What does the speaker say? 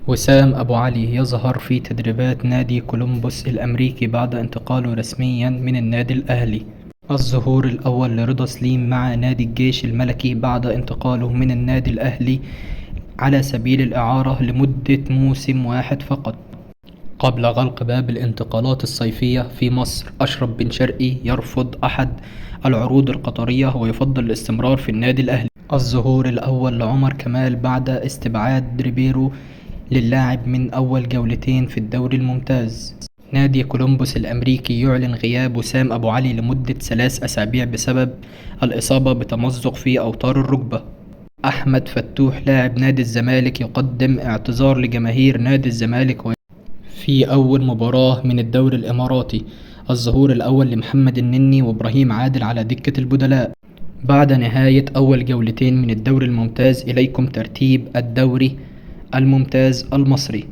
وسام أبو علي يظهر في تدريبات نادي كولومبوس الأمريكي بعد انتقاله رسميا من النادي الأهلي. الظهور الأول لرضا سليم مع نادي الجيش الملكي بعد انتقاله من النادي الأهلي على سبيل الإعارة لمدة موسم واحد فقط. قبل غلق باب الانتقالات الصيفية في مصر، أشرف بن شرقي يرفض أحد العروض القطرية ويفضل الاستمرار في النادي الأهلي. الظهور الأول لعمر كمال بعد استبعاد ريبيرو للاعب من أول جولتين في الدوري الممتاز. نادي كولومبوس الأمريكي يعلن غياب وسام أبو علي لمدة 3 أسابيع بسبب الإصابة بتمزق في أوتار الركبة. أحمد فتوح لاعب نادي الزمالك يقدم اعتذار لجماهير نادي الزمالك في أول مباراة من الدوري الإماراتي. الظهور الأول لمحمد النني وإبراهيم عادل على دكة البدلاء. بعد نهاية أول جولتين من الدوري الممتاز، إليكم ترتيب الدوري الممتاز المصري.